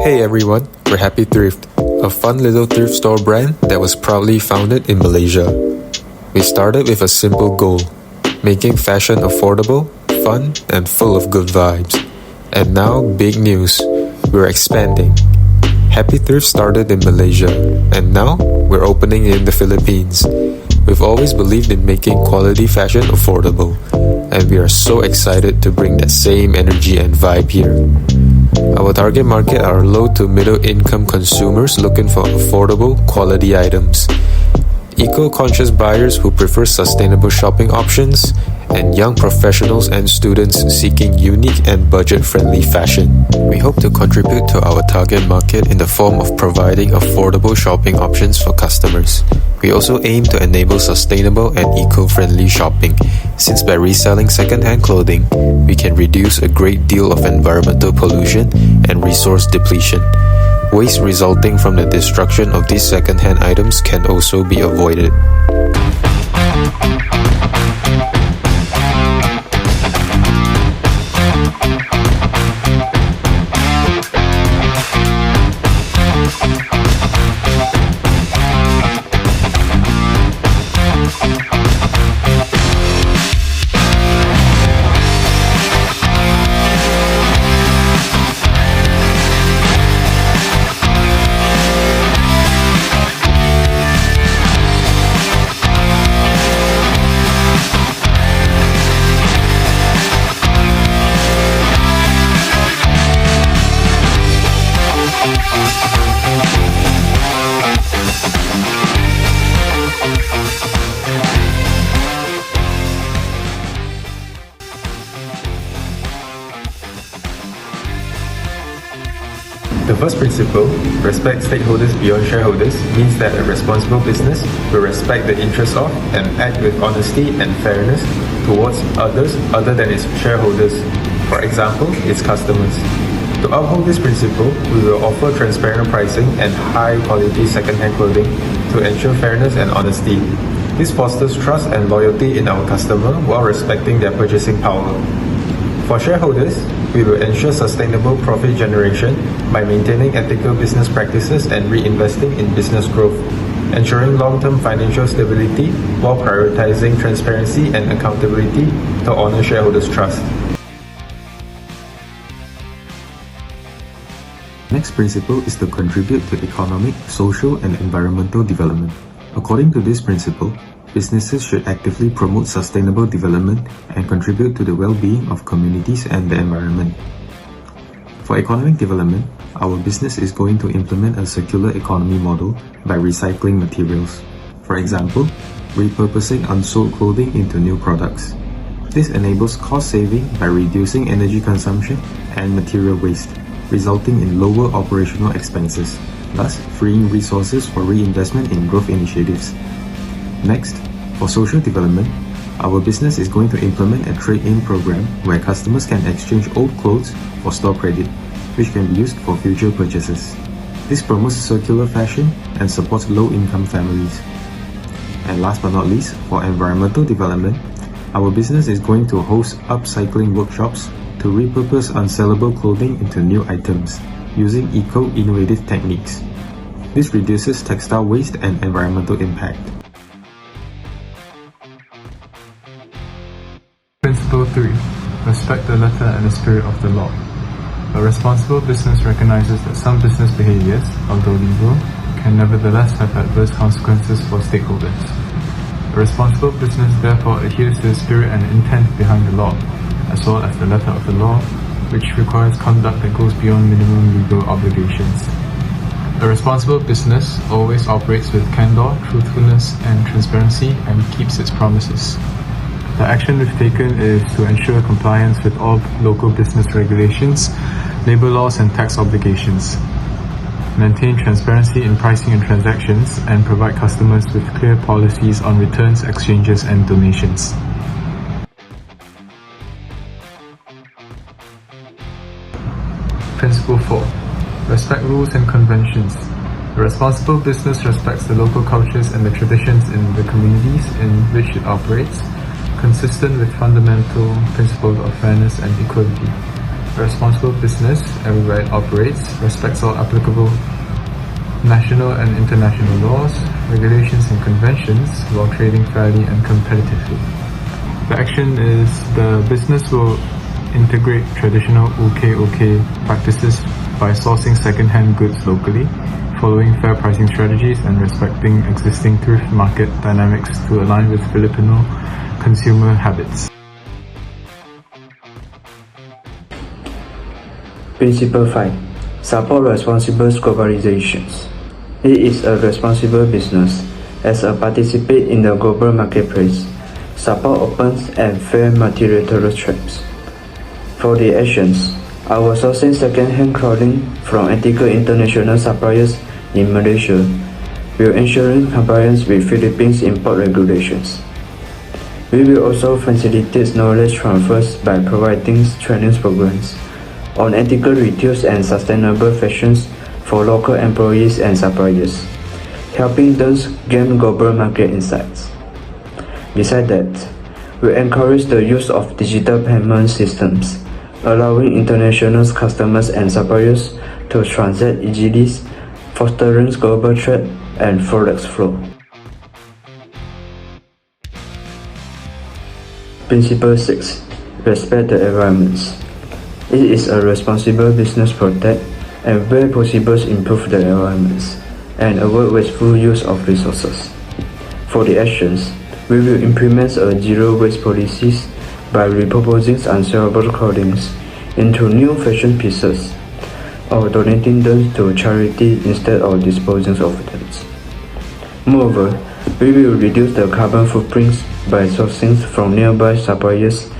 Hey everyone, we're Happy Thrift, a fun little thrift store brand that was proudly founded in Malaysia. We started with a simple goal, making fashion affordable, fun, and full of good vibes. And now, big news, we're expanding. Happy Thrift started in Malaysia, and now we're opening in the Philippines. We've always believed in making quality fashion affordable, and we are so excited to bring that same energy and vibe here. Our target market are low to middle income consumers looking for affordable, quality items, eco-conscious buyers who prefer sustainable shopping options, and young professionals and students seeking unique and budget-friendly fashion. We hope to contribute to our target market in the form of providing affordable shopping options for customers. We also aim to enable sustainable and eco-friendly shopping, since by reselling second-hand clothing, we can reduce a great deal of environmental pollution and resource depletion. Waste resulting from the destruction of these second-hand items can also be avoided. The first principle, respect stakeholders beyond shareholders, means that a responsible business will respect the interests of and act with honesty and fairness towards others other than its shareholders, for example, its customers. To uphold this principle, we will offer transparent pricing and high-quality second-hand clothing to ensure fairness and honesty. This fosters trust and loyalty in our customer while respecting their purchasing power. For shareholders, we will ensure sustainable profit generation by maintaining ethical business practices and reinvesting in business growth, ensuring long-term financial stability while prioritizing transparency and accountability to honor shareholders' trust. Next principle is to contribute to economic, social, and environmental development. According to this principle, businesses should actively promote sustainable development and contribute to the well-being of communities and the environment. For economic development, our business is going to implement a circular economy model by recycling materials. For example, repurposing unsold clothing into new products. This enables cost saving by reducing energy consumption and material waste, resulting in lower operational expenses, thus freeing resources for reinvestment in growth initiatives. Next, for social development, our business is going to implement a trade-in program where customers can exchange old clothes for store credit, which can be used for future purchases. This promotes circular fashion and supports low-income families. And last but not least, for environmental development, our business is going to host upcycling workshops to repurpose unsellable clothing into new items using eco-innovative techniques. This reduces textile waste and environmental impact. Principle 3. Respect the letter and the spirit of the law. A responsible business recognizes that some business behaviors, although legal, can nevertheless have adverse consequences for stakeholders. A responsible business therefore adheres to the spirit and intent behind the law, as well as the letter of the law, which requires conduct that goes beyond minimum legal obligations. A responsible business always operates with candor, truthfulness, and transparency and keeps its promises. The action we've taken is to ensure compliance with all local business regulations, labor laws and tax obligations, maintain transparency in pricing and transactions, and provide customers with clear policies on returns, exchanges and donations. Principle 4. Respect rules and conventions. A responsible business respects the local cultures and the traditions in the communities in which it operates, consistent with fundamental principles of fairness and equality. A responsible business, everywhere it operates, respects all applicable national and international laws, regulations and conventions while trading fairly and competitively. The action is the business will integrate traditional OK practices by sourcing second-hand goods locally, following fair pricing strategies and respecting existing thrift market dynamics to align with Filipino consumer habits. Principle 5. Support responsible globalizations. It is a responsible business as a participant in the global marketplace. Support opens and fair material trades. For the actions, our sourcing second-hand clothing from ethical international suppliers in Malaysia will ensure compliance with Philippines import regulations. We will also facilitate knowledge transfers by providing training programs on ethical retail and sustainable fashions for local employees and suppliers, helping them gain global market insights. Besides that, we encourage the use of digital payment systems, allowing international customers and suppliers to transact easily, fostering global trade and forex flow. Principle 6. Respect the environment. It is a responsible business protect and where possible improve the environment and avoid wasteful use of resources. For the actions, we will implement a zero waste policies by repurposing unsellable clothing into new fashion pieces or donating them to charity instead of disposing of them. Moreover, we will reduce the carbon footprints by sourcing from nearby suppliers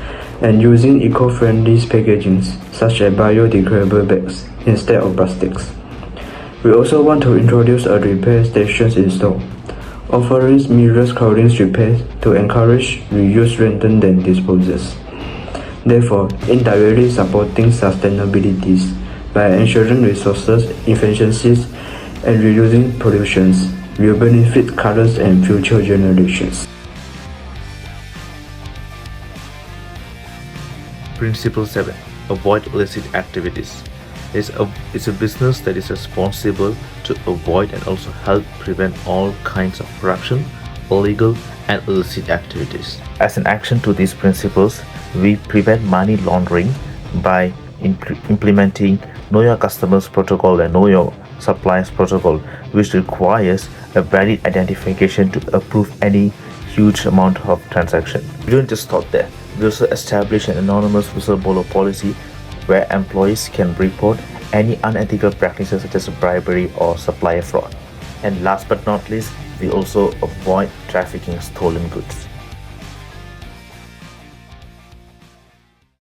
and using eco-friendly packaging such as biodegradable bags instead of plastics. We also want to introduce a repair station in store, offering mirrors clothing repair to encourage reuse rather than disposals, therefore indirectly supporting sustainability by ensuring resources efficiencies and reducing pollution will benefit current and future generations. Principle 7. Avoid illicit activities. It's a business that is responsible to avoid and also help prevent all kinds of corruption, illegal and illicit activities. As an action to these principles, we prevent money laundering by implementing Know Your Customers Protocol and Know Your Suppliers Protocol, which requires a valid identification to approve any huge amount of transaction. We don't just stop there. We also establish an anonymous whistleblower policy where employees can report any unethical practices such as bribery or supplier fraud. And last but not least, we also avoid trafficking stolen goods.